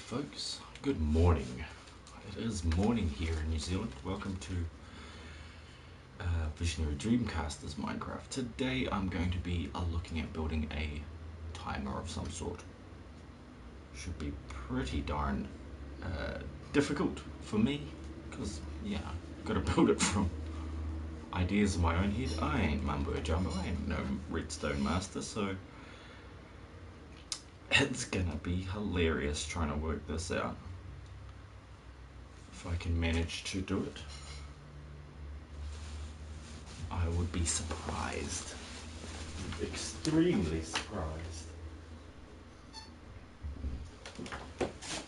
folks, good morning. It is morning here in New Zealand. Welcome to Visionary Dreamcasters Minecraft. Today I'm going to be looking at building a timer of some sort. Should be pretty darn difficult for me, because yeah, I've got to build it from ideas in my own head. I ain't mumbo jumbo, I ain't no redstone master, so it's gonna be hilarious trying to work this out, if I can manage to do it. I would be surprised, extremely surprised.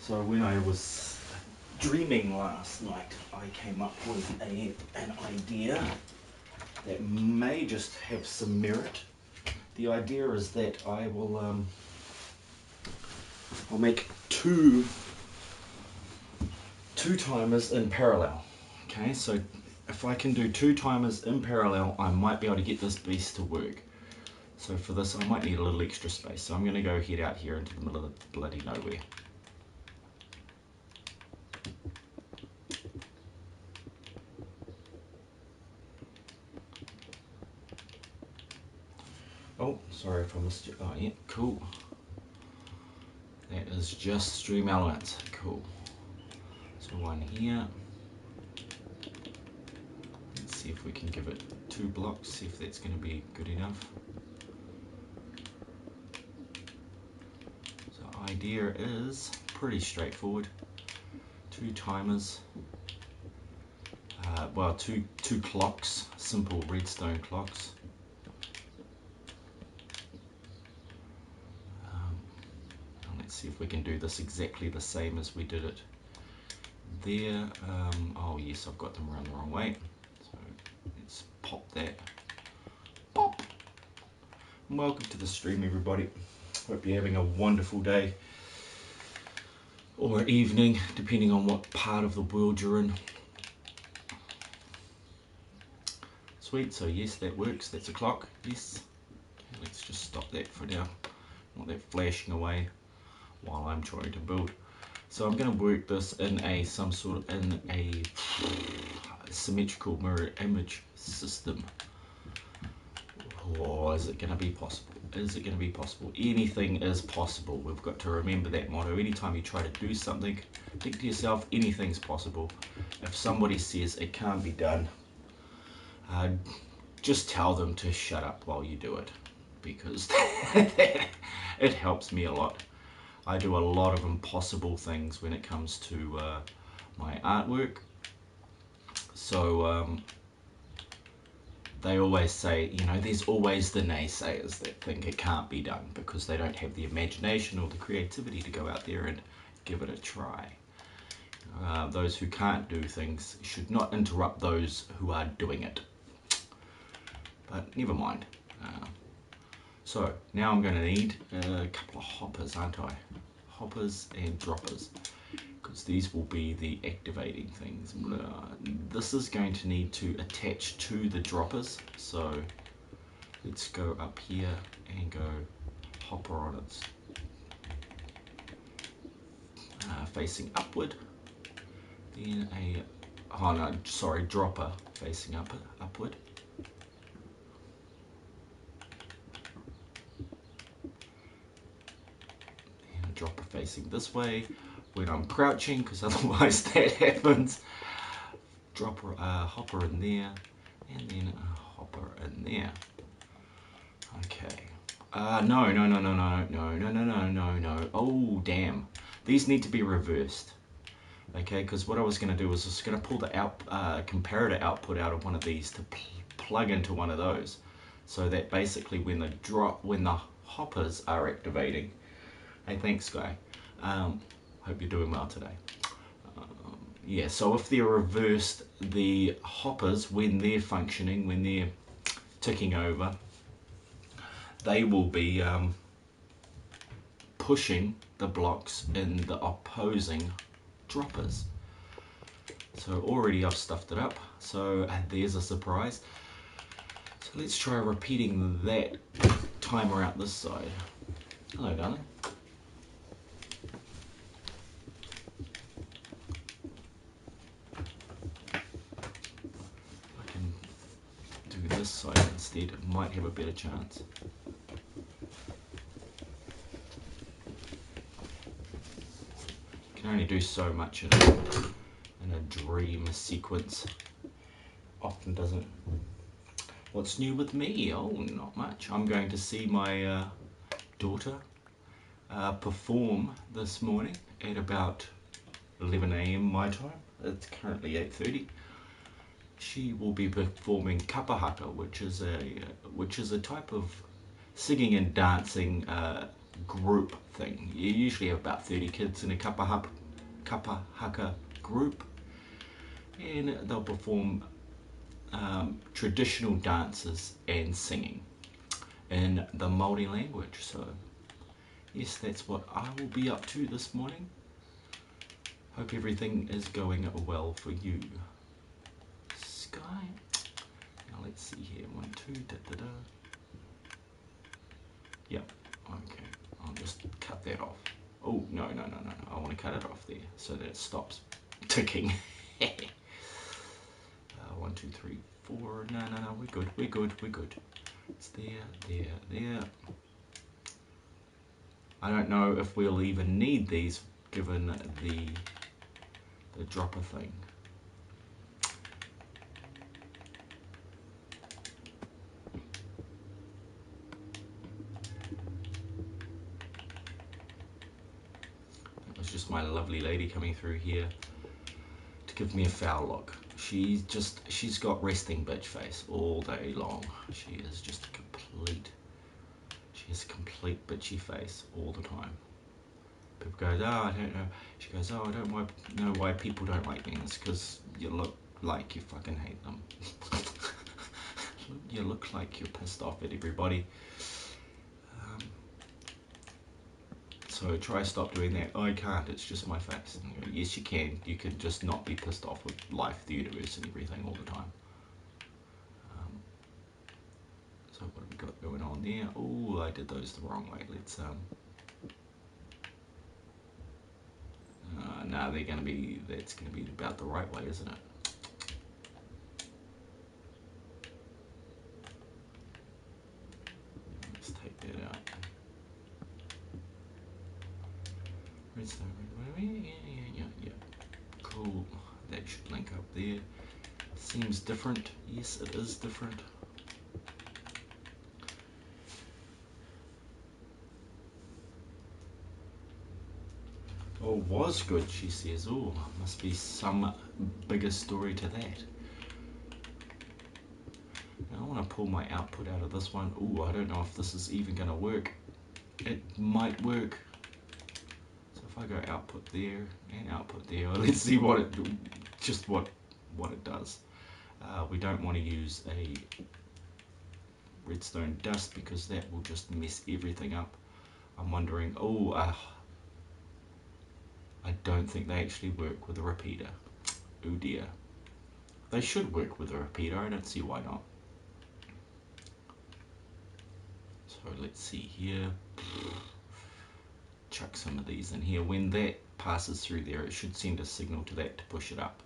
So when I was dreaming last night, I came up with an idea that may just have some merit. The idea is that I will I'll make two timers in parallel. Okay, so if I can do two timers in parallel, I might be able to get this beast to work. So for this, I might need a little extra space. So I'm going to go head out here into the middle of the bloody nowhere. Oh, sorry if I missed you. Oh yeah, cool. That is just stream elements. Cool. So one here. Let's see if we can give it 2 blocks, see if that's going to be good enough. So idea is pretty straightforward. 2 timers. Well, two clocks, simple redstone clocks. See if we can do this exactly the same as we did it there. Oh yes, I've got them around the wrong way. So let's pop that. Pop! And welcome to the stream, everybody. Hope you're having a wonderful day or evening, depending on what part of the world you're in. Sweet, so yes, that works. That's a clock. Yes. Okay, let's just stop that for now. Not that flashing away while I'm trying to build. So I'm going to work this in a symmetrical mirror image system. Or is it going to be possible? Is it going to be possible? Anything is possible. We've got to remember that motto. Anytime you try to do something, think to yourself, anything's possible. If somebody says it can't be done, just tell them to shut up while you do it, because it helps me a lot. I do a lot of impossible things when it comes to my artwork. So they always say, you know, there's always the naysayers that think it can't be done because they don't have the imagination or the creativity to go out there and give it a try. Those who can't do things should not interrupt those who are doing it. But never mind. So now I'm going to need a couple of hoppers, aren't I? Hoppers and droppers, because these will be the activating things. This is going to need to attach to the droppers, so let's go up here and go hopper on its facing upward, then dropper facing upward. Dropper facing this way when I'm crouching, because otherwise that happens. Dropper, hopper in there, and then a hopper in there. Okay. No. Oh damn. These need to be reversed. Okay, because what I was going to do was just going to pull the comparator output out of one of these to plug into one of those, so that basically when the hoppers are activating. Hey, thanks, Guy. Hope you're doing well today. Yeah, so if they're reversed, the hoppers, when they're functioning, when they're ticking over, they will be pushing the blocks in the opposing droppers. So already I've stuffed it up, so there's a surprise. So let's try repeating that timer out this side. Hello, darling. this side instead. It might have a better chance. You can only do so much in a dream sequence. Often doesn't. What's new with me? Oh, not much. I'm going to see my daughter perform this morning at about 11 a.m. my time. It's currently 8:30. She will be performing kapa haka, which is a type of singing and dancing group thing. You usually have about 30 kids in a kapa haka group, and they'll perform traditional dances and singing in the Māori language. So yes, that's what I will be up to this morning. Hope everything is going well for you. Sky. Now let's see here. 1, 2, da da da. Yep. Okay. I'll just cut that off. Oh no. I want to cut it off there so that it stops ticking. 1, 2, 3, 4. No. We're good. It's there. I don't know if we'll even need these given the dropper thing. That was just my lovely lady coming through here to give me a foul look. She's got resting bitch face all day long. She is just she has complete bitchy face all the time. People go, oh, I don't know. She goes, oh, I don't know why people don't like me. It's because you look like you fucking hate them. You look like you're pissed off at everybody. So try stop doing that. Oh, I can't, it's just my face. And you go, yes, you can. You can just not be pissed off with life, the universe, and everything all the time. So what have we got going on there? Oh, I did those the wrong way. Let's no, that's gonna be about the right way, isn't it? Let's take that out. Yeah. Cool. That should link up there. Seems different. Yes, it is different. Oh, was good, she says. Oh, must be some bigger story to that. Now I want to pull my output out of this one. Oh, I don't know if this is even going to work. It might work. So if I go output there and output there, let's see what it does. We don't want to use a redstone dust because that will just mess everything up. I'm wondering, I don't think they actually work with a repeater. Oh dear. They should work with a repeater, I don't see why not. So let's see here. Chuck some of these in here. When that passes through there, it should send a signal to that to push it up.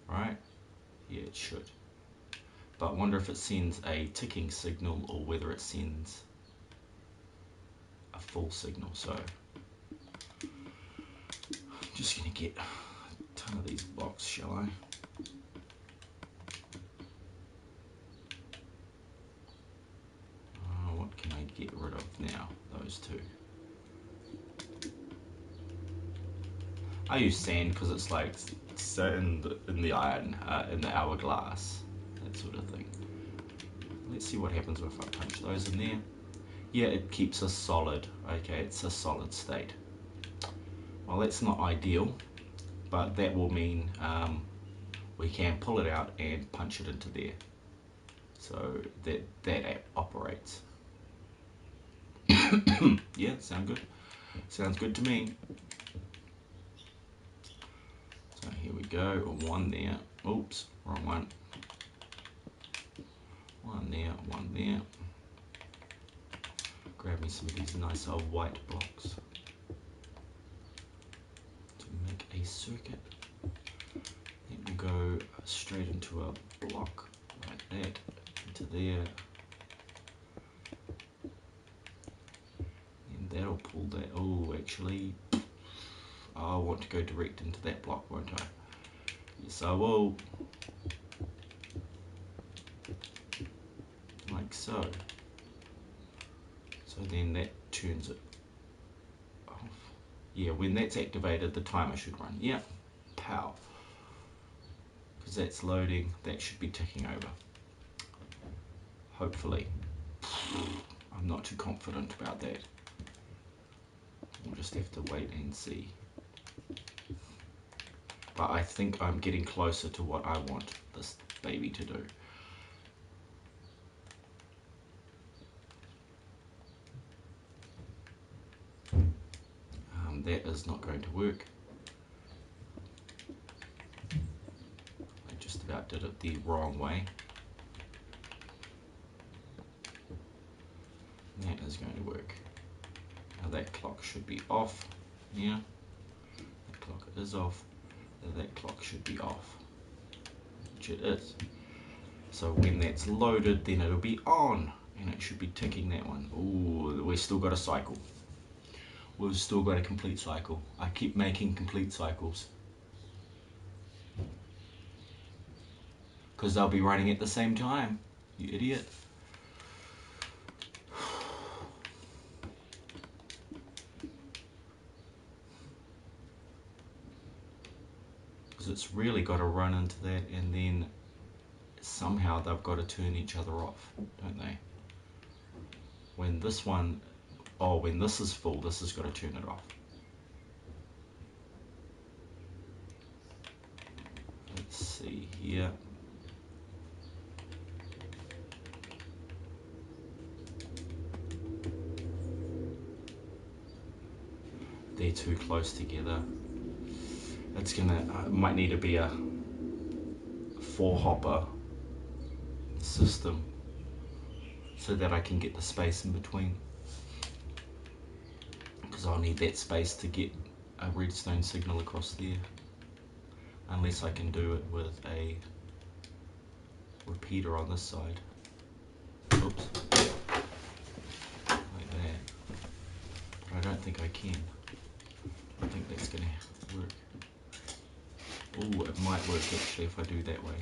Right? Yeah, it should. But I wonder if it sends a ticking signal or whether it sends a full signal. So I'm just going to get a ton of these blocks, shall I? What can I get rid of now? Those two. I use sand because it's like in the iron, in the hourglass, that sort of thing. Let's see what happens if I punch those in there. Yeah, it keeps us solid. Okay, it's a solid state. Well, that's not ideal, but that will mean we can pull it out and punch it into there. So that operates. Yeah, sound good? Sounds good to me. So here we go, one there. Oops, wrong one. One there. Grab me some of these nice white blocks to make a circuit. Then we'll go straight into a block right that into there. And that'll pull that. Oh, actually, I want to go direct into that block, won't I? Yes, I will. Like so. So then that turns it off. Yeah, when that's activated, the timer should run. Yeah, pow. Because that's loading, that should be ticking over. Hopefully. I'm not too confident about that. We'll just have to wait and see. But I think I'm getting closer to what I want this baby to do. That is not going to work. I just about did it the wrong way. That is going to work. Now that clock should be off. Yeah, that clock is off. That clock should be off, which it is. So when that's loaded, then it'll be on, and it should be ticking that one. Ooh, we've still got a cycle. We've still got a complete cycle. I keep making complete cycles because they'll be running at the same time. You idiot. Because it's really got to run into that, and then somehow they've got to turn each other off, don't they? When this one, oh, when this is full, this has got to turn it off. Let's see here. They're too close together. It's gonna, might need to be a 4-hopper system so that I can get the space in between. Because I'll need that space to get a redstone signal across there. Unless I can do it with a repeater on this side. Oops. Like that. But I don't think I can. I think that's going to work. Oh, it might work actually if I do that way.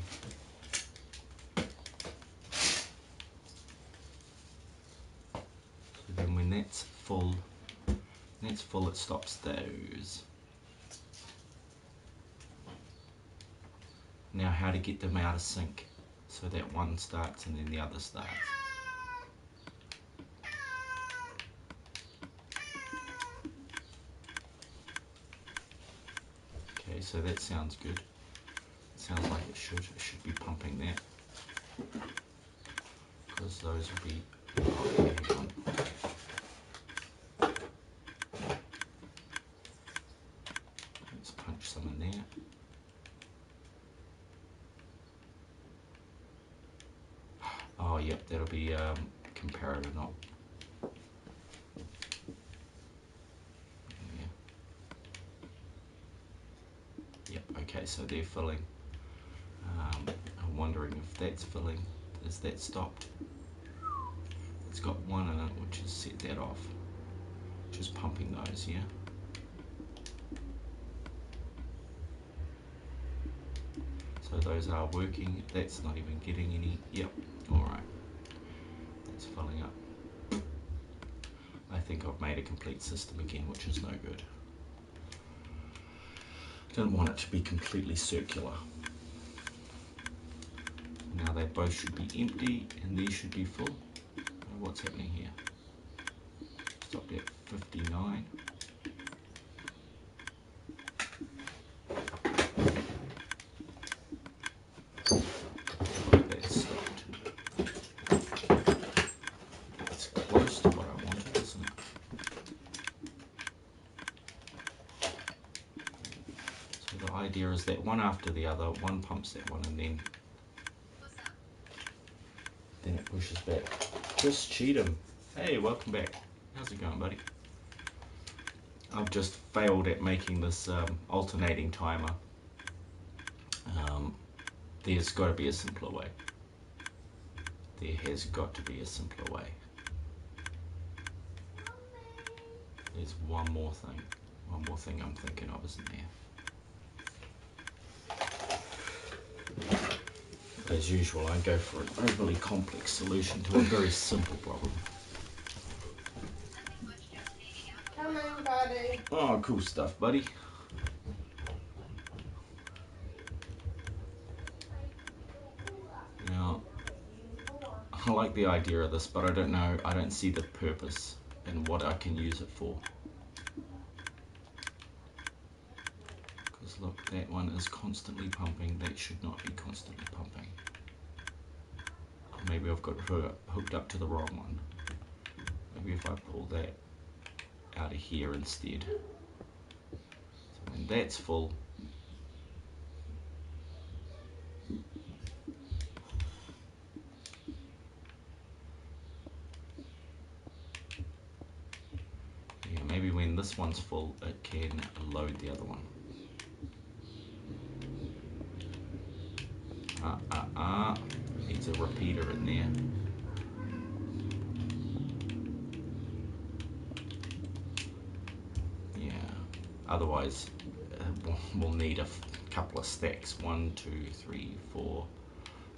So then when that's full, it stops those. Now how to get them out of sync so that one starts and then the other starts. Okay, so that sounds good. It sounds like it should be pumping that. Because those will be, oh, hang on. Let's punch some in there. Oh, yep, that'll be comparative, not. Yeah. Yep, okay, so they're filling. I'm wondering if that's filling. Is that stopped? It's got one in it, which has set that off. Just pumping those, yeah? So those are working. That's not even getting any. Yep, alright. That's filling up. I think I've made a complete system again, which is no good. Don't want it to be completely circular. Now they both should be empty and these should be full. What's happening here? Stopped at 59. That's stopped. That's close to what I wanted, isn't it? So the idea is that one after the other, one pumps that one and then it pushes back. Chris Cheatham. Hey, welcome back. How's it going, buddy? I've just failed at making this alternating timer. There's got to be a simpler way. there has got to be a simpler way. There's one more thing I'm thinking of, isn't there? As usual, I go for an overly complex solution to a very simple problem. Come on, buddy. Oh, cool stuff, buddy. Now, I like the idea of this, but I don't see the purpose and what I can use it for. Because look, that one is constantly pumping. That should not be constantly pumping. Or maybe I've got hooked up to the wrong one. Maybe if I pull that out of here instead. So when that's full, yeah, maybe when this one's full, it can load the other one. Needs a repeater in there. Yeah, otherwise we'll need a couple of stacks. 1, 2, 3, 4,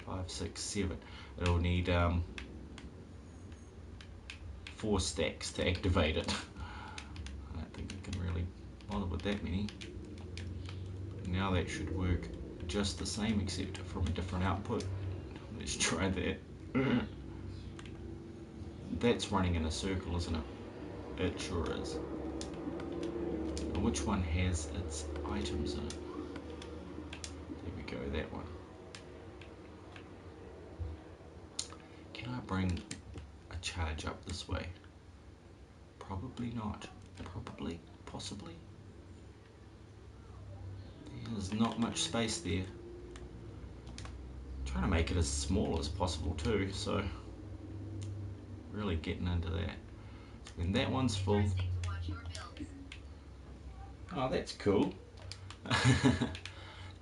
5, 6, 7. It'll need 4 stacks to activate it. I don't think I can really bother with that many. Now that should work just the same, except from a different output. Let's try that. That's running in a circle, isn't it? It sure is. And which one has its items in it? There we go, that one. Can I bring a charge up this way? Probably not. Probably, possibly. There's not much space there. I'm trying to make it as small as possible too, so really getting into that. When that one's full. Oh, that's cool.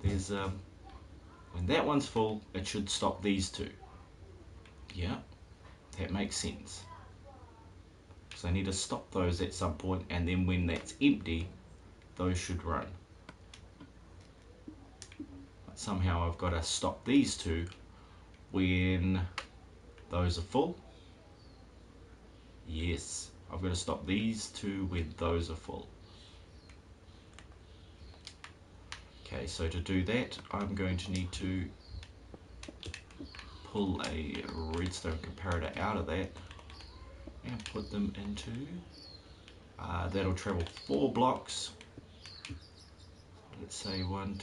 There's when that one's full, it should stop these two. Yeah, that makes sense. So I need to stop those at some point, and then when that's empty, those should run. But somehow I've got to stop these two when those are full. Yes, I've got to stop these two when those are full. Okay, so to do that, I'm going to need to pull a redstone comparator out of that and put them into, that'll travel 4 blocks. Let's say 1,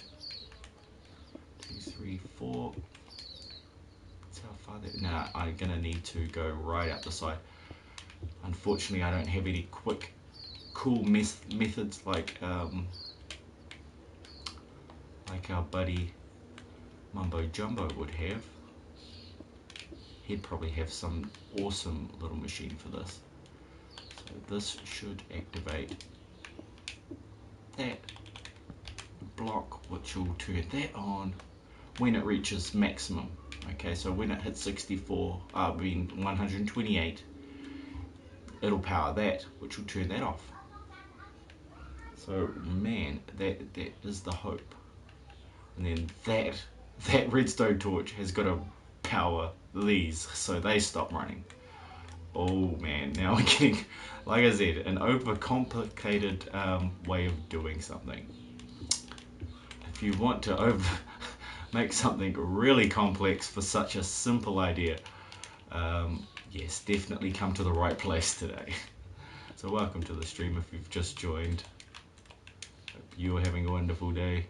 2, 3, 4. That's how far that, now I'm gonna need to go right up the side. Unfortunately, I don't have any quick, cool methods like our buddy Mumbo Jumbo would have. He'd probably have some awesome little machine for this. So this should activate that block, which will turn that on when it reaches maximum. Okay, so when it hits 128, it'll power that, which will turn that off. So man, that is the hope. And then that redstone torch has got to power these so they stop running. Oh man, now we're getting, like I said, an overcomplicated way of doing something. If you want to make something really complex for such a simple idea, yes, definitely come to the right place today. So welcome to the stream if you've just joined. Hope you're having a wonderful day.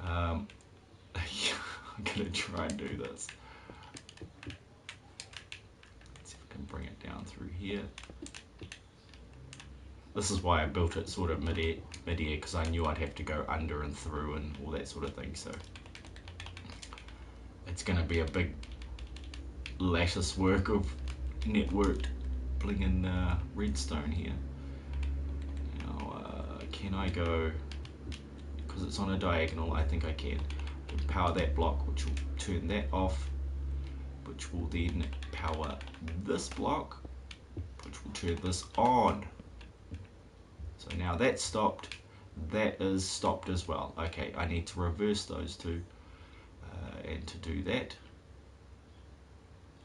I'm gonna try and do this. Let's see if I can bring it down through here. This is why I built it sort of mid-air, because I knew I'd have to go under and through and all that sort of thing. So it's gonna be a big lattice work of networked blingin' redstone here. Now, can I go? Because it's on a diagonal, I think I can power that block, which will turn that off, which will then power this block, which will turn this on. So now that's stopped, that is stopped as well. Okay, I need to reverse those two, and to do that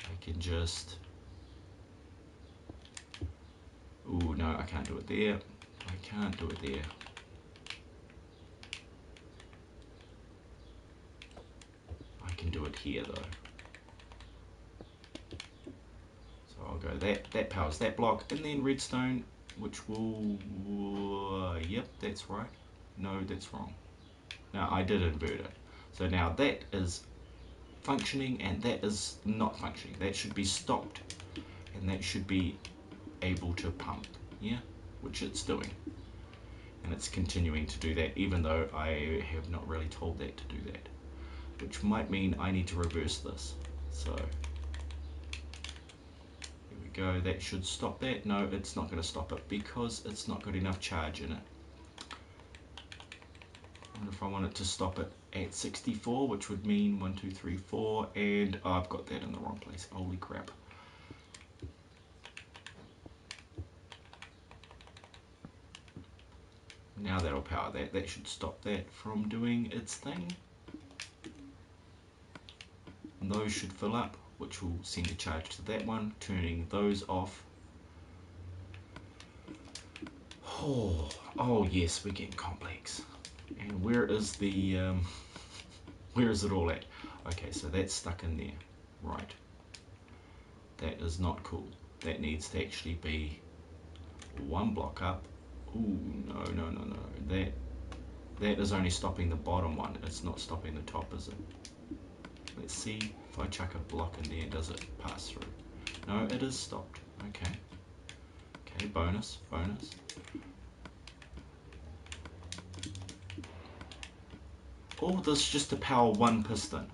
I can just, oh no, I can't do it there, I can't do it there. I can do it here though. So I'll go that powers that block, and then redstone, which will, yep, that's right. No, that's wrong. No, I did invert it. So now that is functioning and that is not functioning. That should be stopped and that should be able to pump, yeah, which it's doing. And it's continuing to do that even though I have not really told that to do that, which might mean I need to reverse this. So here we go, that should stop that. No, it's not going to stop it because it's not got enough charge in it. I wonder if I want it to stop it at 64, which would mean 1, 2, 3, 4, and I've got that in the wrong place. Holy crap. Now that'll power that. That should stop that from doing its thing. And those should fill up, which will send a charge to that one, turning those off. Oh yes, we're getting complex. And where is the, where is it all at? Okay, so that's stuck in there, right. That is not cool. That needs to actually be one block up. Ooh, no. That is only stopping the bottom one. It's not stopping the top, is it? Let's see if I chuck a block in there, does it pass through? No, it is stopped. Okay. Okay, bonus. All this just to power one piston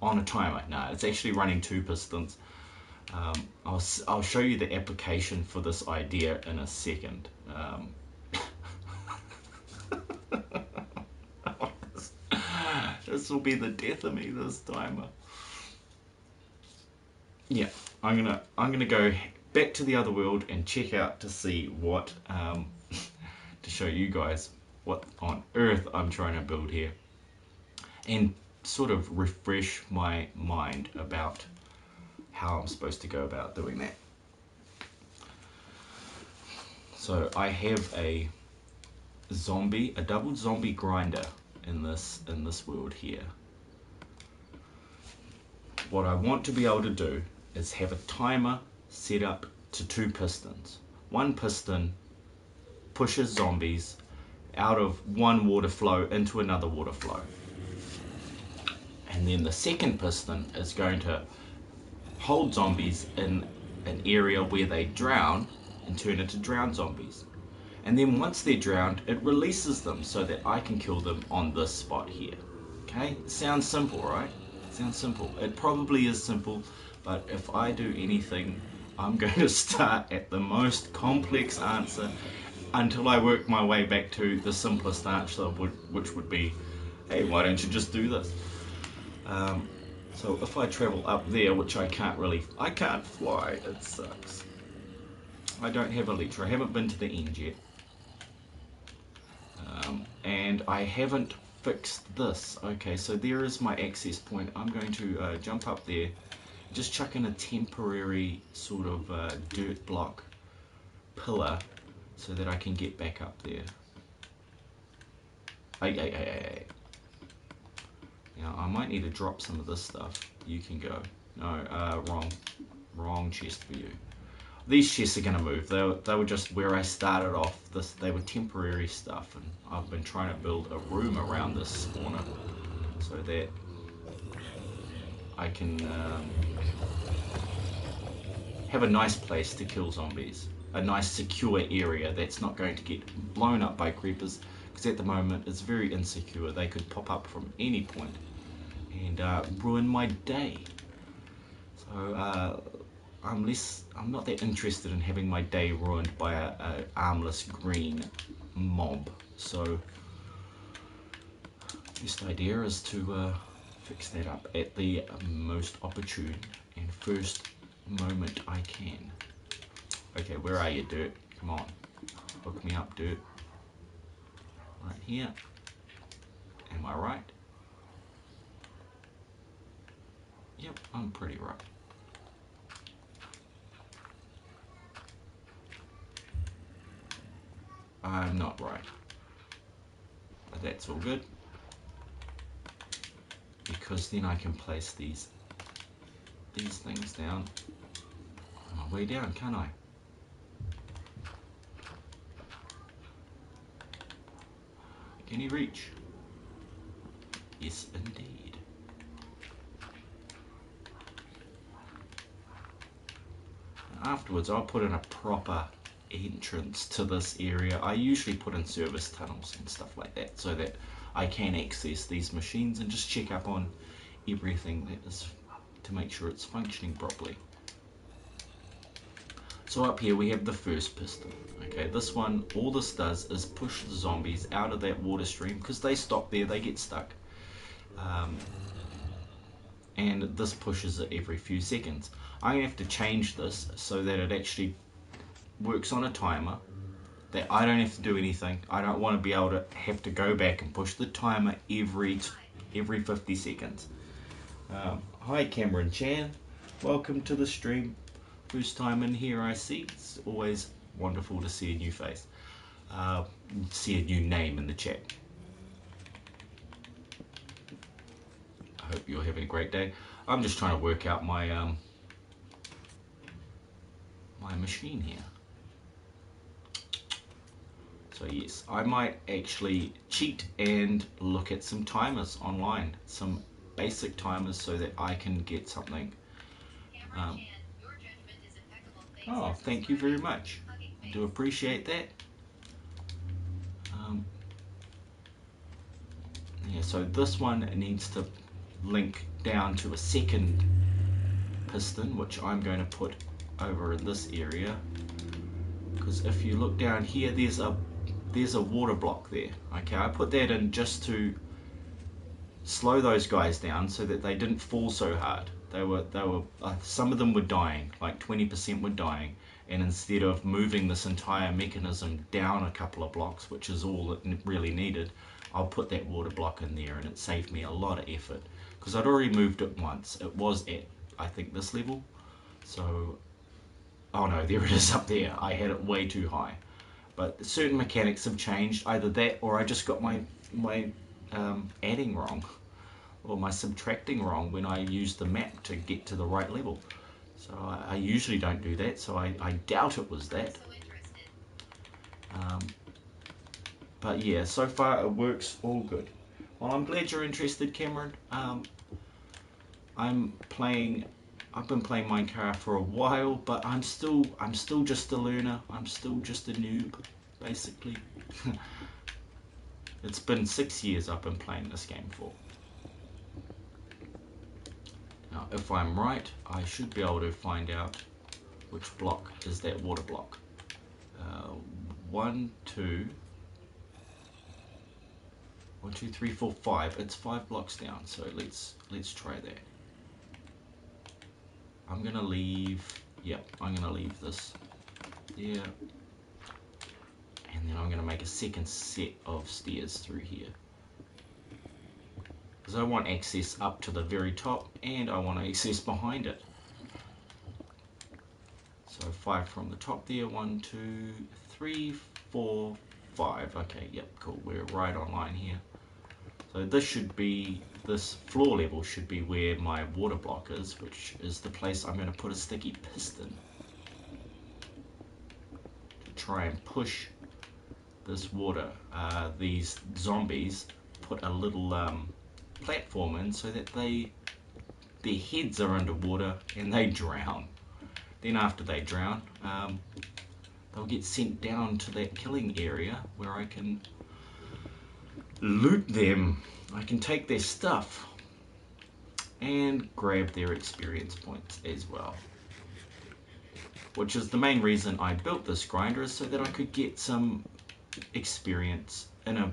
on a timer. No, it's actually running two pistons. I'll show you the application for this idea in a second. This will be the death of me, this timer. Yeah, I'm gonna go back to the other world and check out to see what to show you guys what on earth I'm trying to build here, and sort of refresh my mind about how I'm supposed to go about doing that. So I have a double zombie grinder in this world here. What I want to be able to do is have a timer set up to two pistons. One piston pushes zombies out of one water flow into another water flow. And then the second piston is going to hold zombies in an area where they drown and turn into drowned zombies. And then once they're drowned, it releases them so that I can kill them on this spot here. Okay? Sounds simple, right? Sounds simple. It probably is simple, but if I do anything, I'm going to start at the most complex answer until I work my way back to the simplest answer, which would be, hey, why don't you just do this? So if I travel up there, which I can't fly, it sucks. I don't have Elytra, I haven't been to the end yet. And I haven't fixed this. Okay, so there is my access point. I'm going to jump up there, just chuck in a temporary sort of dirt block pillar so that I can get back up there. Hey. Now, I might need to drop some of this stuff. You can go. No, wrong chest for you. These chests are going to move. They were just where I started off. They were temporary stuff, and I've been trying to build a room around this spawner so that I can have a nice place to kill zombies. A nice secure area that's not going to get blown up by creepers, because at the moment it's very insecure. They could pop up from any point and ruin my day. So I'm not that interested in having my day ruined by a armless green mob. So best idea is to fix that up at the most opportune and first moment I can. Okay, where are you, Dirt? Come on. Hook me up, Dirt. Right here. Am I right? Yep, I'm pretty right. I'm not right. But that's all good. Because then I can place these things down on my way down, can't I? Can you reach? Yes, indeed. Afterwards, I'll put in a proper entrance to this area. I usually put in service tunnels and stuff like that so that I can access these machines and just check up on everything that is to make sure it's functioning properly. So up here we have the first piston. Okay, this one, all this does is push the zombies out of that water stream because they stop there, they get stuck. And this pushes it every few seconds. I'm going to have to change this so that it actually works on a timer, that I don't have to do anything. I don't want to be able to have to go back and push the timer every 50 seconds. Hi Cameron Chan, welcome to the stream. First time in here I see. It's always wonderful to see a new face. See a new name in the chat. I hope you're having a great day. I'm just trying to work out my my machine here. So yes, I might actually cheat and look at some timers online, some basic timers, so that I can get something. Oh, thank you very much. I do appreciate that. Yeah, so this one needs to link down to a second piston, which I'm going to put over in this area, because if you look down here, there's a water block there. Okay, I put that in just to slow those guys down so that they didn't fall so hard. They were some of them were dying, like 20% were dying, and instead of moving this entire mechanism down a couple of blocks, which is all it really needed, I'll put that water block in there, and it saved me a lot of effort because I'd already moved it once. It was at, I think, this level. So, oh no, there it is up there. I had it way too high. But certain mechanics have changed, either that or I just got my adding wrong or my subtracting wrong when I use the map to get to the right level. So I usually don't do that, so I doubt it was that. But yeah, so far it works all good. Well, I'm glad you're interested, Cameron. I've been playing Minecraft for a while, but I'm still just a learner. I'm still just a noob, basically. It's been 6 years I've been playing this game for. Now, if I'm right, I should be able to find out which block is that water block. 1, 2, 3, 4, 5. It's 5 blocks down. So let's try that. I'm gonna leave. Yep, I'm gonna leave this there, and then I'm gonna make a second set of stairs through here. Because I want access up to the very top, and I want access behind it. So 5 from the top there, 1, 2, 3, 4, 5. Okay, yep, cool, we're right on line here. So this floor level should be where my water block is, which is the place I'm going to put a sticky piston. To try and push this water. These zombies put a little platform in so that their heads are underwater and they drown. Then after they drown, they'll get sent down to that killing area where I can loot them. I can take their stuff and grab their experience points as well. Which is the main reason I built this grinder, is so that I could get some experience in a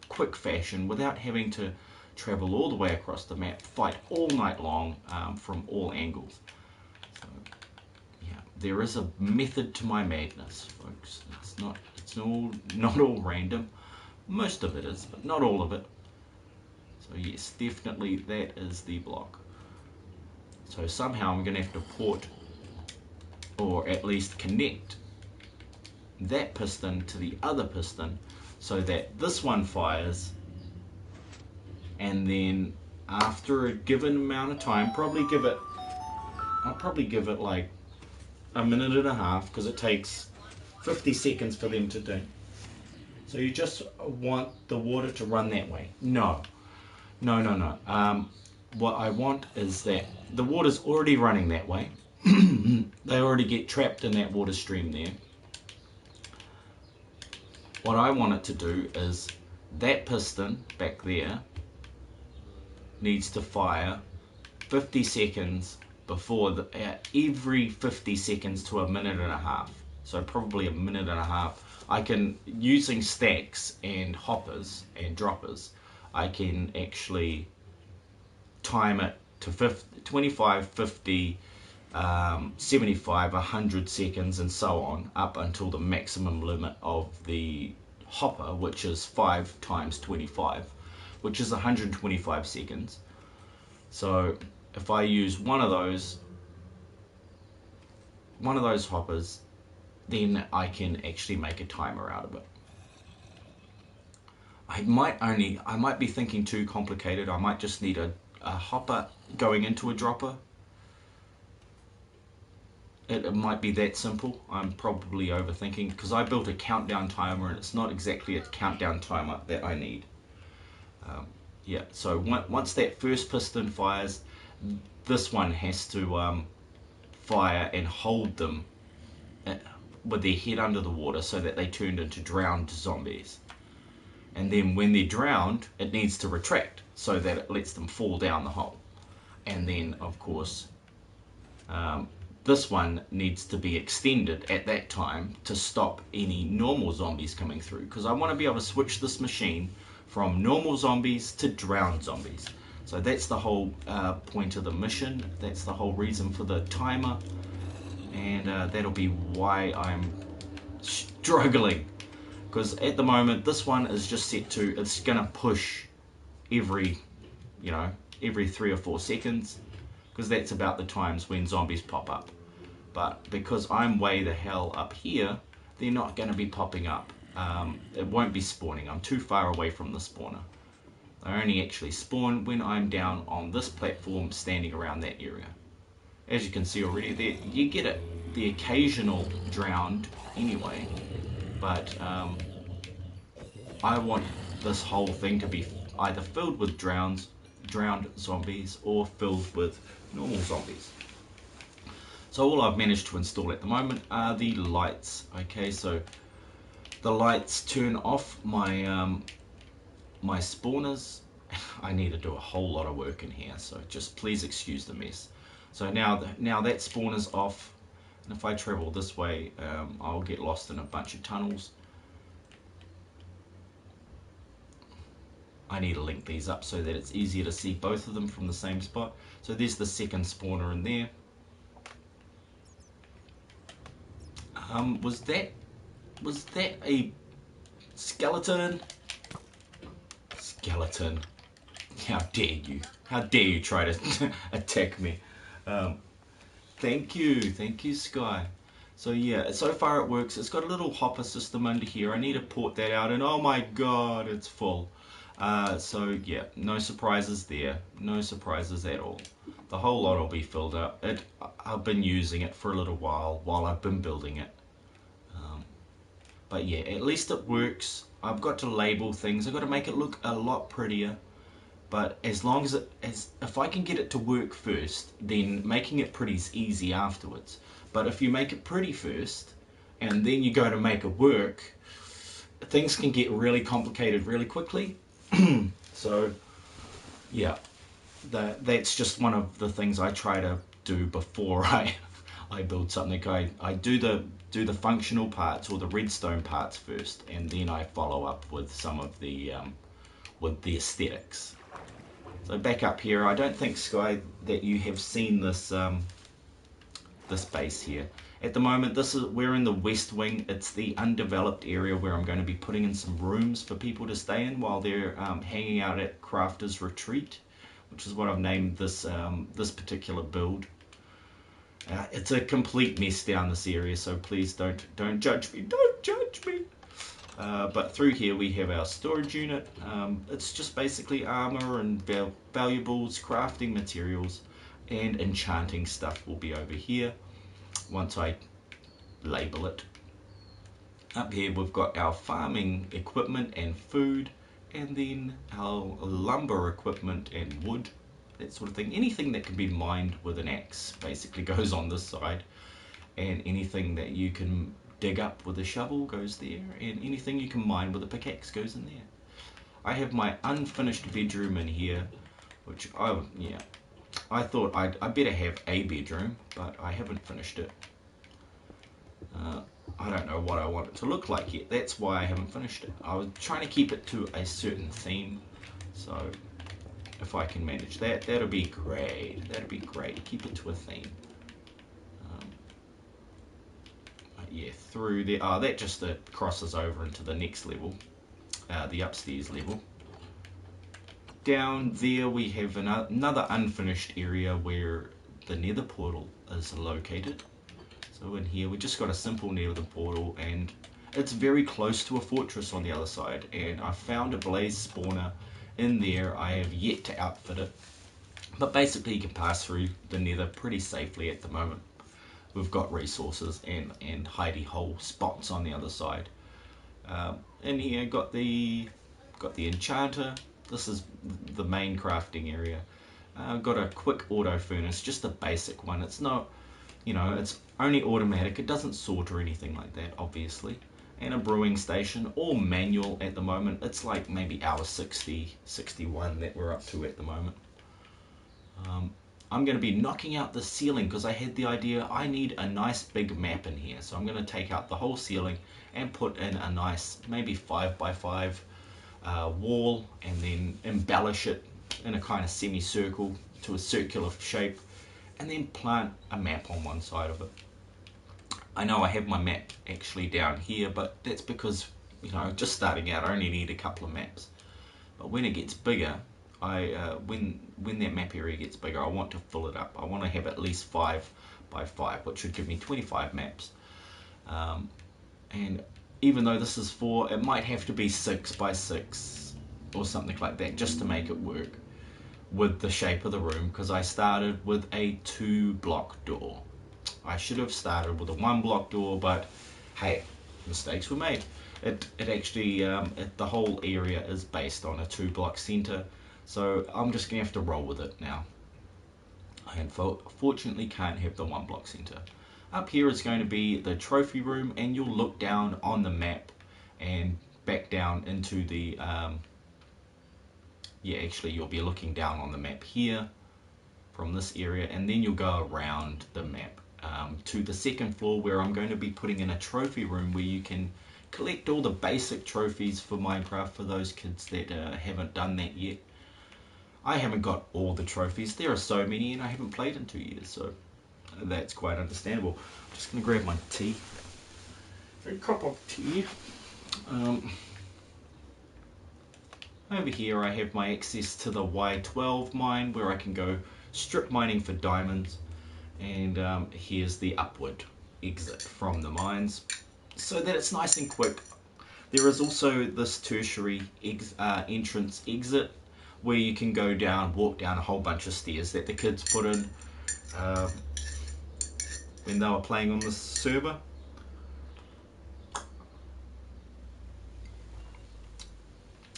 quick fashion without having to travel all the way across the map, fight all night long from all angles. So, yeah, there is a method to my madness, folks. It's not all random. Most of it is, but not all of it. So yes, definitely that is the block. So somehow I'm going to have to port, or at least connect, that piston to the other piston so that this one fires, and then after a given amount of time, I'll probably give it like a minute and a half, because it takes 50 seconds for them to do. So you just want the water to run that way. No. What I want is that the water's already running that way. They already get trapped in that water stream there. What I want it to do is that piston back there needs to fire 50 seconds before every 50 seconds to a minute and a half. So probably a minute and a half. I can, using stacks and hoppers and droppers, I can actually time it to 25, 50, 75, 100 seconds and so on, up until the maximum limit of the hopper, which is 5 times 25, which is 125 seconds. So if I use one of those hoppers, then I can actually make a timer out of it. I might be thinking too complicated. I might just need a hopper going into a dropper. It might be that simple. I'm probably overthinking, because I built a countdown timer and it's not exactly a countdown timer that I need. Yeah, so once that first piston fires, this one has to fire and hold them with their head under the water so that they turned into drowned zombies. And then when they're drowned, it needs to retract so that it lets them fall down the hole. And then, of course, this one needs to be extended at that time to stop any normal zombies coming through, because I want to be able to switch this machine from normal zombies to drowned zombies. So that's the whole point of the mission. That's the whole reason for the timer. And that'll be why I'm struggling, because at the moment this one is just set to, it's gonna push every 3 or 4 seconds, because that's about the times when zombies pop up. But because I'm way the hell up here, they're not going to be popping up. It won't be spawning. I'm too far away from the spawner. I only actually spawn when I'm down on this platform standing around that area. As you can see already there, you get it. The occasional drowned anyway. But I want this whole thing to be either filled with drowned zombies or filled with normal zombies. So all I've managed to install at the moment are the lights. Okay, so the lights turn off my my spawners. I need to do a whole lot of work in here, so just please excuse the mess. So now that spawner's off, and if I travel this way, I'll get lost in a bunch of tunnels. I need to link these up so that it's easier to see both of them from the same spot. So there's the second spawner in there. Was that a skeleton? Skeleton. How dare you? How dare you try to attack me? Thank you, Sky. So yeah, so far it works. It's got a little hopper system under here. I need to port that out, and oh my god, it's full. So yeah, no surprises there. No surprises at all. The whole lot will be filled up. I've been using it for a little while I've been building it. But yeah, at least it works. I've got to label things. I've got to make it look a lot prettier. But as long as if I can get it to work first, then making it pretty is easy afterwards. But if you make it pretty first, and then you go to make it work, things can get really complicated really quickly. So yeah, that's just one of the things I try to do before I build something. I do the functional parts or the redstone parts first, and then I follow up with some of the with the aesthetics. So back up here, I don't think, Sky, that you have seen this this base here. At the moment, we're in the west wing. It's the undeveloped area where I'm going to be putting in some rooms for people to stay in while they're hanging out at Crafter's Retreat, which is what I've named this this particular build. It's a complete mess down this area, so please don't judge me. Don't judge me. But through here we have our storage unit. It's just basically armor and valuables, crafting materials, and enchanting stuff will be over here once I label it. Up here we've got our farming equipment and food, and then our lumber equipment and wood, that sort of thing. Anything that can be mined with an axe basically goes on this side, and anything that you can dig up with a shovel goes there, and anything you can mine with a pickaxe goes in there. I have my unfinished bedroom in here, which I thought I better have a bedroom, but I haven't finished it. I don't know what I want it to look like yet. That's why I haven't finished it. I was trying to keep it to a certain theme, so if I can manage that, that'll be great. That'll be great. Keep it to a theme. Yeah, through there. Oh, that just crosses over into the next level, the upstairs level. Down there we have another unfinished area where the nether portal is located. So in here we just got a simple nether portal, and it's very close to a fortress on the other side, and I found a blaze spawner in there. I have yet to outfit it, but basically you can pass through the nether pretty safely at the moment. We've got resources and hidey hole spots on the other side. In here got the enchanter. This is the main crafting area. Got a quick auto furnace, just a basic one. It's not, it's only automatic. It doesn't sort or anything like that, obviously. And a brewing station, all manual at the moment. It's like maybe hour 60, 61 that we're up to at the moment. I'm going to be knocking out the ceiling because I had the idea I need a nice big map in here. So I'm going to take out the whole ceiling and put in a nice maybe 5x5 wall, and then embellish it in a kind of semicircle to a circular shape, and then plant a map on one side of it. I know I have my map actually down here, but that's because, just starting out, I only need a couple of maps. But when it gets bigger, when that map area gets bigger, I want to fill it up. I want to have at least 5x5, which would give me 25 maps. And even though this is 4, it might have to be 6x6 or something like that just to make it work with the shape of the room, because I started with a 2-block door. I should have started with a 1-block door, but hey, mistakes were made. It actually, the whole area is based on a 2-block center, so I'm just going to have to roll with it now. I unfortunately can't have the 1-block center. Up here is going to be the trophy room, and you'll look down on the map and back down into the, actually you'll be looking down on the map here from this area, and then you'll go around the map to the second floor where I'm going to be putting in a trophy room where you can collect all the basic trophies for Minecraft for those kids that haven't done that yet. I haven't got all the trophies. There are so many, and I haven't played in 2 years, so that's quite understandable. I'm just going to grab my tea. A cup of tea. Over here I have my access to the Y12 mine where I can go strip mining for diamonds, and here's the upward exit from the mines so that it's nice and quick. There is also this tertiary entrance exit where you can go down, walk down a whole bunch of stairs that the kids put in when they were playing on this server.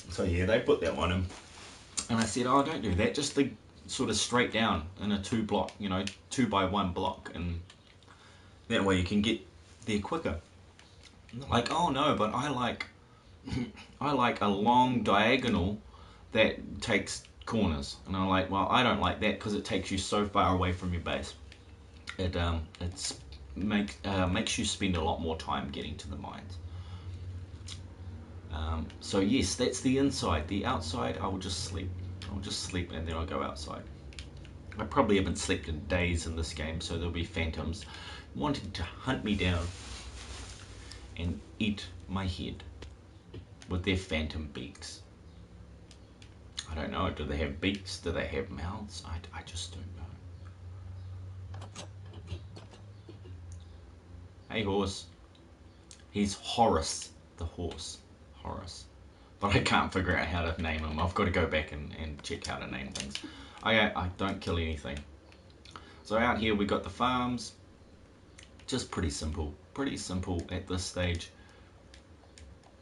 So yeah, they put that one in, and I said, oh, don't do that, just the sort of straight down in a 2-block, 2x1 block, and that way you can get there quicker. And they're like, oh no, but I like a long diagonal that takes corners. And I'm like, well, I don't like that because it takes you so far away from your base. It makes you spend a lot more time getting to the mines. So yes, that's the inside. The outside, I will just sleep. I'll just sleep and then I'll go outside. I probably haven't slept in days in this game, so there'll be phantoms wanting to hunt me down and eat my head with their phantom beaks. I don't know, do they have beaks? Do they have mouths? I just don't know. Hey horse. He's Horace, the horse. Horace. But I can't figure out how to name him. I've got to go back and check how to name things. I don't kill anything. So out here we got the farms. Just pretty simple. Pretty simple at this stage.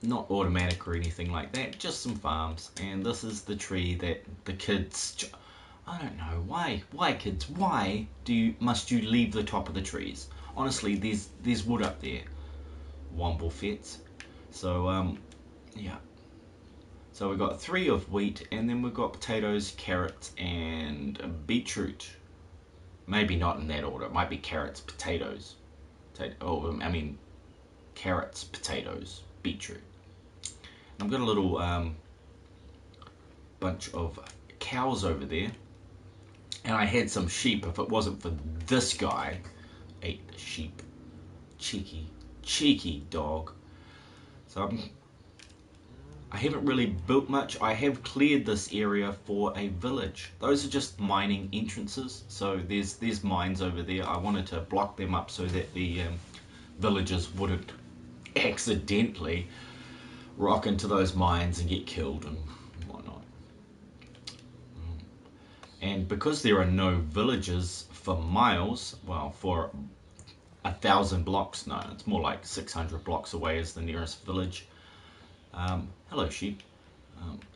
Not automatic or anything like that. Just some farms. And this is the tree that the kids... I don't know. Why? Why, kids? Why must you leave the top of the trees? Honestly, there's wood up there. Womble fets. So, yeah. So we've got 3 of wheat, and then we've got potatoes, carrots, and beetroot. Maybe not in that order. It might be carrots, potatoes. Carrots, potatoes, beetroot. I've got a little bunch of cows over there. And I had some sheep. If it wasn't for this guy, ate the sheep. Cheeky dog. So I haven't really built much. I have cleared this area for a village. Those are just mining entrances. So there's mines over there. I wanted to block them up so that the villagers wouldn't accidentally rock into those mines and get killed and whatnot. And because there are no villages for miles, well, for 1,000 blocks, no, it's more like 600 blocks away is the nearest village. Hello sheep.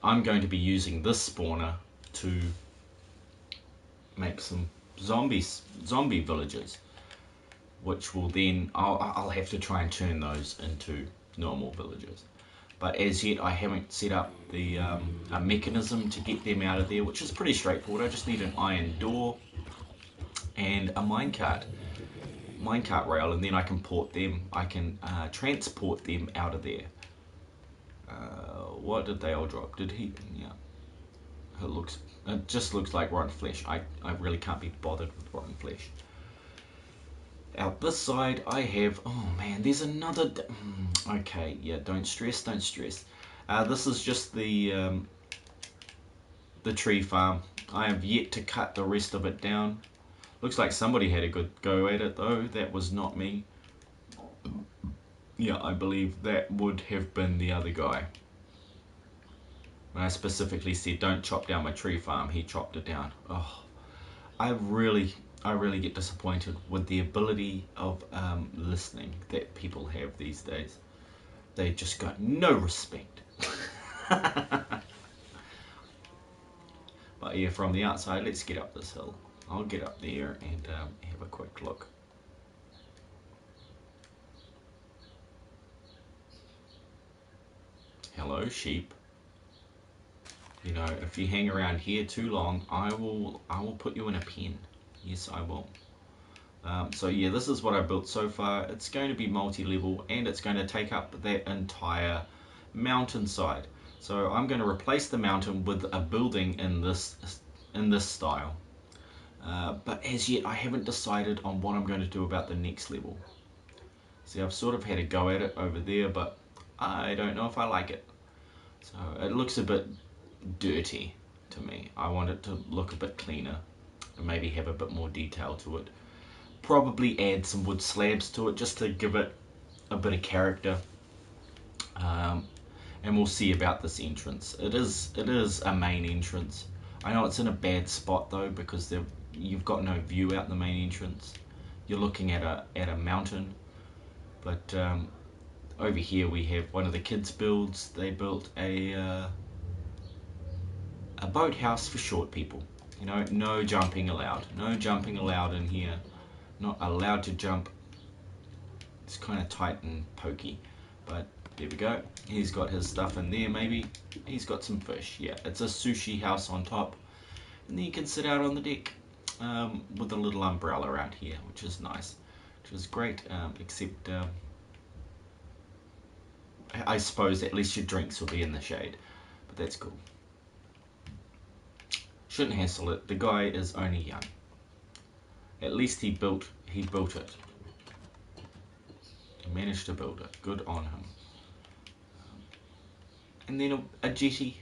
I'm going to be using this spawner to make some zombie villages, which will then I'll have to try and turn those into normal villages. But as yet I haven't set up the a mechanism to get them out of there, which is pretty straightforward. I just need an iron door and a minecart rail, and then I can transport them out of there. What did they all drop? Did he? Yeah. It just looks like rotten flesh. I really can't be bothered with rotten flesh. Out this side I have, oh man, there's another, okay, yeah, don't stress. This is just the tree farm. I have yet to cut the rest of it down. Looks like somebody had a good go at it though. That was not me. Yeah, I believe that would have been the other guy. When I specifically said don't chop down my tree farm, he chopped it down. Oh, I really get disappointed with the ability of listening that people have these days. They just got no respect. But yeah, from the outside, let's get up this hill. I'll get up there and have a quick look. Hello, sheep. You know, if you hang around here too long, I will put you in a pen. Yes, I will. So yeah, this is what I built so far. It's going to be multi-level, and it's going to take up that entire mountainside. So I'm going to replace the mountain with a building in this style. But as yet, I haven't decided on what I'm going to do about the next level. See, I've sort of had a go at it over there, but I don't know if I like it. So it looks a bit dirty to me. I want it to look a bit cleaner and maybe have a bit more detail to it. Probably add some wood slabs to it just to give it a bit of character. And we'll see about this entrance. It is a main entrance. I know it's in a bad spot though, because you've got no view out the main entrance. You're looking at a mountain. But over here we have one of the kids' builds. They built a boathouse for short people. You know, no jumping allowed. No jumping allowed in here. Not allowed to jump. It's kind of tight and pokey. But there we go. He's got his stuff in there maybe. He's got some fish. Yeah, it's a sushi house on top. And then you can sit out on the deck with a little umbrella around here, which is nice. Which is great, except I suppose at least your drinks will be in the shade. But that's cool. Shouldn't hassle it. The guy is only young. At least he built it. He managed to build it. Good on him. And then a jetty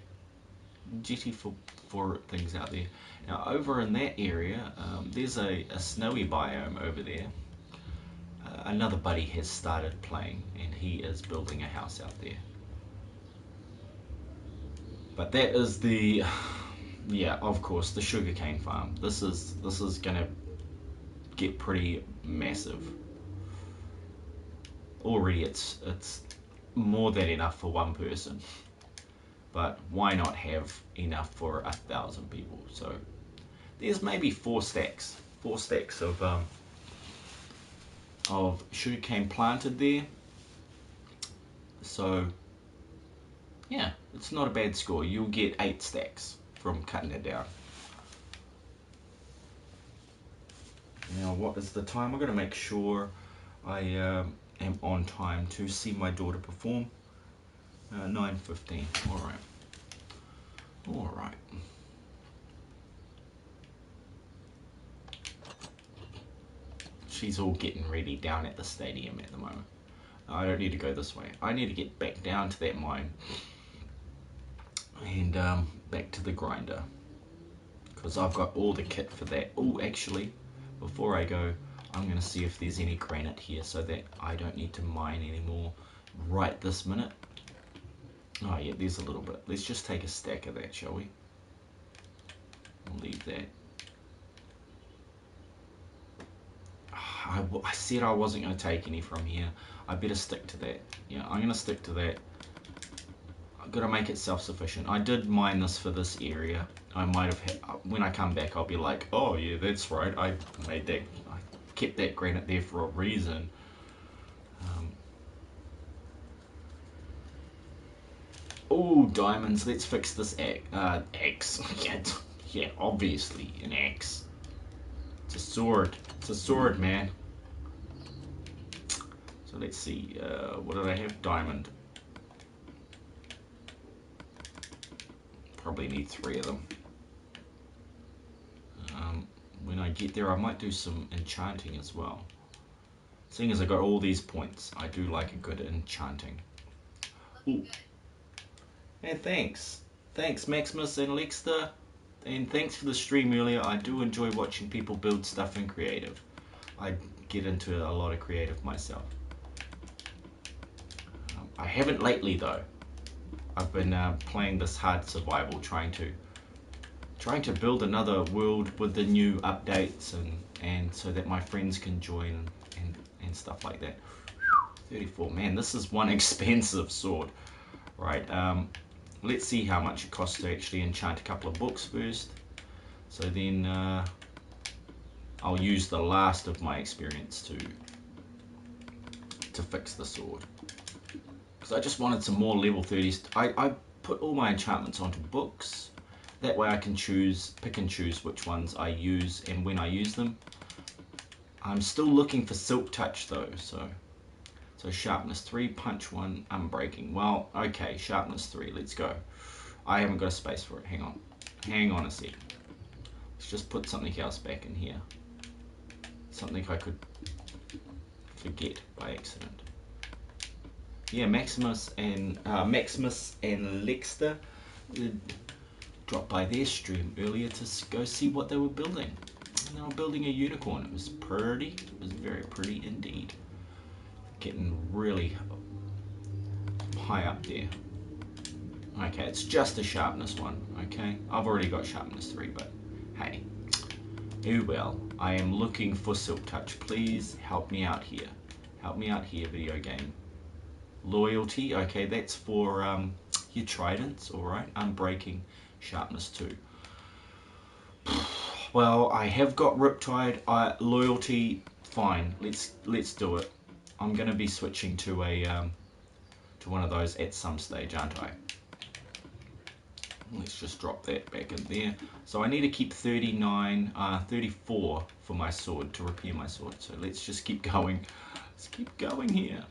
for things out there. Now over in that area, there's a snowy biome over there. Another buddy has started playing, and he is building a house out there. But that is the, yeah, of course, the sugarcane farm. This is gonna get pretty massive. Already it's more than enough for one person, but why not have enough for 1,000 people? So there's maybe 4 stacks of sugarcane planted there. So yeah, it's not a bad score. You'll get 8 stacks from cutting it down. Now what is the time? I'm going to make sure I am on time to see my daughter perform. 9:15. Alright. She's all getting ready down at the stadium at the moment. I don't need to go this way. I need to get back down to that mine and back to the grinder, because I've got all the kit for that. Oh, actually, before I go, I'm going to see if there's any granite here so that I don't need to mine anymore right this minute. Oh yeah, there's a little bit. Let's just take a stack of that, shall we? We'll leave that. I said I wasn't going to take any from here. I better stick to that. Yeah, I'm going to stick to that. I've got to make it self-sufficient. I did mine this for this area. I might have had, when I come back, I'll be like, oh yeah, that's right. I made that. I kept that granite there for a reason. Oh, diamonds. Let's fix this axe. Yeah, obviously an axe. It's a sword. It's a sword, man. So let's see. What did I have? Diamond. Probably need 3 of them. When I get there, I might do some enchanting as well. Seeing as I got all these points, I do like a good enchanting. Ooh. And thanks. Thanks, Maximus and Lexter. And thanks for the stream earlier. I do enjoy watching people build stuff in creative. I get into a lot of creative myself. I haven't lately though. I've been playing this hard survival, trying to build another world with the new updates and so that my friends can join and stuff like that. 34, man, this is one expensive sword. Right, let's see how much it costs to actually enchant a couple of books first. So then I'll use the last of my experience to fix the sword. Because I just wanted some more level 30s. I put all my enchantments onto books. That way I can pick and choose which ones I use and when I use them. I'm still looking for Silk Touch though, so sharpness 3, punch 1, unbreaking. Well, okay, sharpness 3, let's go. I haven't got a space for it, hang on a sec. Let's just put something else back in here. Something I could forget by accident. Yeah, Maximus and Lexter dropped by their stream earlier to go see what they were building. And they were building a unicorn. It was pretty. It was very pretty indeed. Getting really high up there. Okay, it's just a sharpness 1. Okay, I've already got sharpness 3, but hey, oh well. I am looking for Silk Touch. Please help me out here. Help me out here, video game. Loyalty. Okay, that's for your tridents. All right, unbreaking, sharpness 2. Well, I have got Riptide. Loyalty, fine. Let's do it. I'm going to be switching to one of those at some stage, aren't I? Let's just drop that back in there. So I need to keep 34 for my sword to repair my sword. So let's just keep going. Let's keep going here.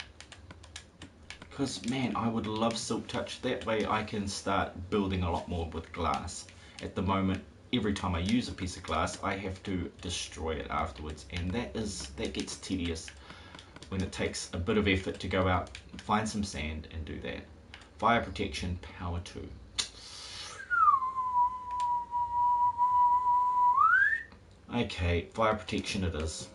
Because man, I would love Silk Touch. That way I can start building a lot more with glass. At the moment, every time I use a piece of glass, I have to destroy it afterwards, and that gets tedious when it takes a bit of effort to go out, find some sand, and do that. Fire protection, power 2. Okay, fire protection it is.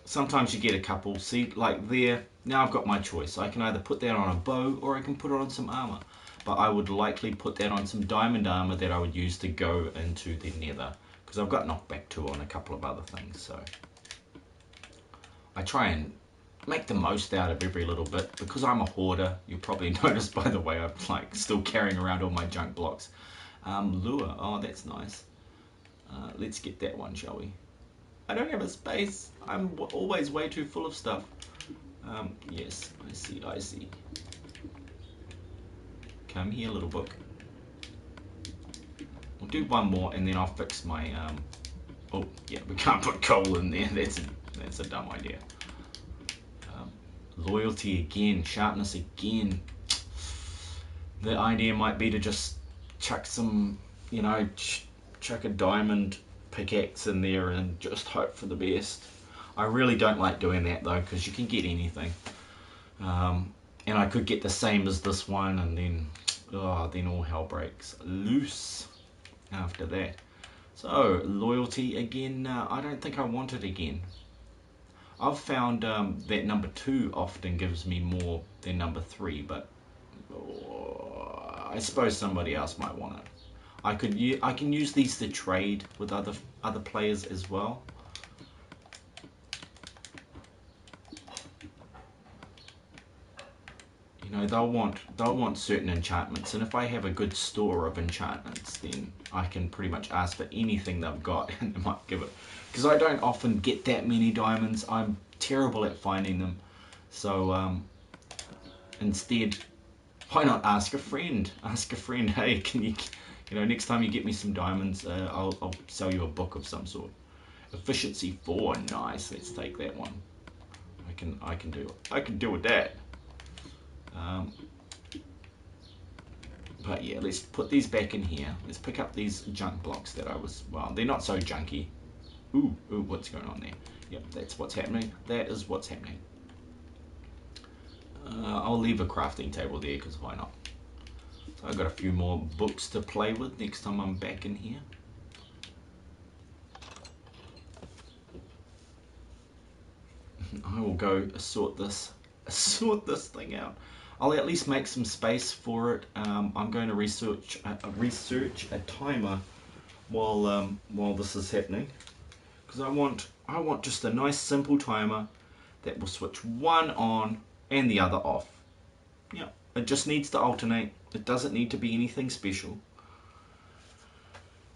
Sometimes you get a couple. See, like there, now I've got my choice. I can either put that on a bow or I can put it on some armor. But I would likely put that on some diamond armor that I would use to go into the nether, because I've got knockback 2 on a couple of other things. So I try and make the most out of every little bit, because I'm a hoarder. You'll probably notice by the way I'm like still carrying around all my junk blocks. Lure, oh that's nice. Let's get that one, shall we? I don't have a space. I'm always way too full of stuff. Yes, I see. Come here, little book. We'll do one more and then I'll fix my, oh yeah, we can't put coal in there. That's a dumb idea. Loyalty again, sharpness again. The idea might be to just chuck some, you know, chuck a diamond pickaxe in there and just hope for the best. I really don't like doing that though, because you can get anything. And I could get the same as this one, and then all hell breaks loose after that. So loyalty again, I don't think I want it again. I've found that number 2 often gives me more than number 3, but I suppose somebody else might want it. I can use these to trade with other players as well. You know, they'll want certain enchantments, and if I have a good store of enchantments, then I can pretty much ask for anything they've got and they might give it. Because I don't often get that many diamonds. I'm terrible at finding them. So instead, why not ask a friend? Ask a friend, hey, can you know, next time you get me some diamonds, I'll sell you a book of some sort. Efficiency 4, nice. Let's take that one. I can do with that. But yeah, let's put these back in here. Let's pick up these junk blocks that well, they're not so junky. Ooh, what's going on there? Yep, that's what's happening. That is what's happening. I'll leave a crafting table there, because why not? So I've got a few more books to play with next time I'm back in here. I will go sort this thing out. I'll at least make some space for it. I'm going to research a timer while this is happening, because I want just a nice simple timer that will switch one on and the other off. Yeah, it just needs to alternate. It doesn't need to be anything special,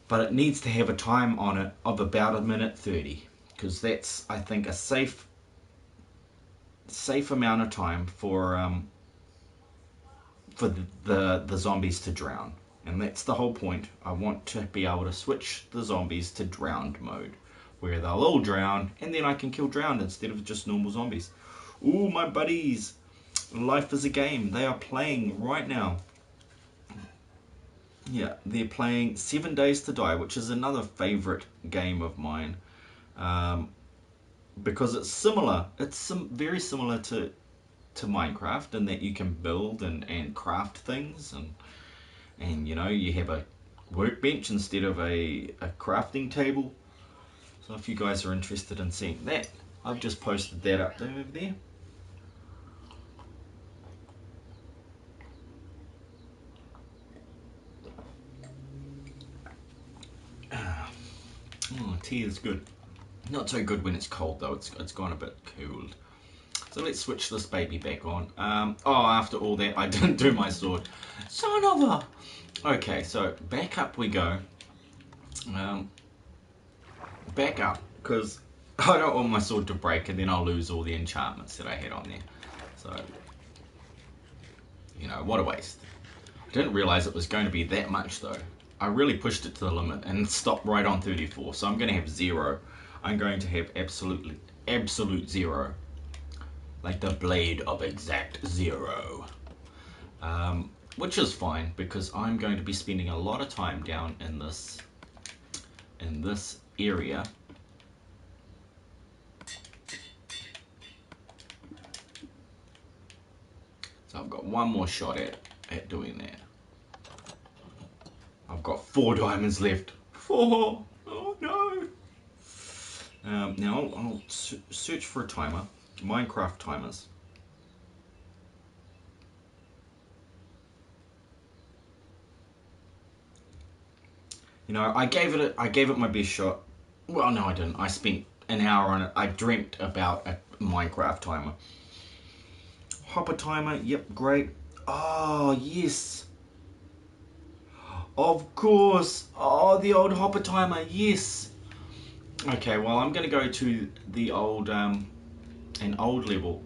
but it needs to have a time on it of about 1:30, because that's, I think, a safe amount of time for the zombies to drown. And that's the whole point. I want to be able to switch the zombies to drowned mode, where they'll all drown and then I can kill drowned instead of just normal zombies. Ooh, my buddies, life is a game. They are playing right now. Yeah, they're playing 7 Days to Die, which is another favorite game of mine, because it's similar. It's very similar to Minecraft, in that you can build and craft things, and you know, you have a workbench instead of a crafting table. So if you guys are interested in seeing that, I've just posted that up over there. Oh, tea is good. Not so good when it's cold though. It's gone a bit cooled. So let's switch this baby back on. After all that, I didn't do my sword. Son of a... Okay, so back up we go. Back up, because I don't want my sword to break and then I'll lose all the enchantments that I had on there. So, you know, what a waste. I didn't realize it was going to be that much though. I really pushed it to the limit and stopped right on 34. So I'm going to have 0. I'm going to have absolute 0. Like the blade of exact 0. Which is fine, because I'm going to be spending a lot of time down in this in this area. So I've got one more shot at doing that. I've got 4 diamonds left. 4! Oh no! Now I'll search for a timer. Minecraft timers. You know, I gave it my best shot. Well, no, I didn't. I spent an hour on it. I dreamt about a Minecraft timer. Hopper timer, yep, great. Oh, yes. Of course. Oh, the old hopper timer, yes. Okay, well, I'm going to go to the old, an old level.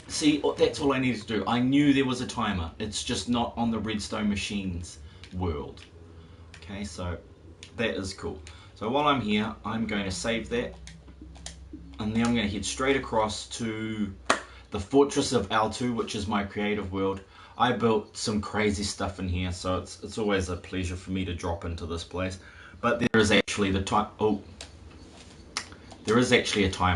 See, that's all I needed to do. I knew there was a timer. It's just not on the redstone machines world. Okay, so that is cool. So while I'm here, I'm going to save that. And then I'm going to head straight across to the Fortress of L2, which is my creative world. I built some crazy stuff in here, so it's always a pleasure for me to drop into this place. But there is actually the time. Oh, there is actually a time.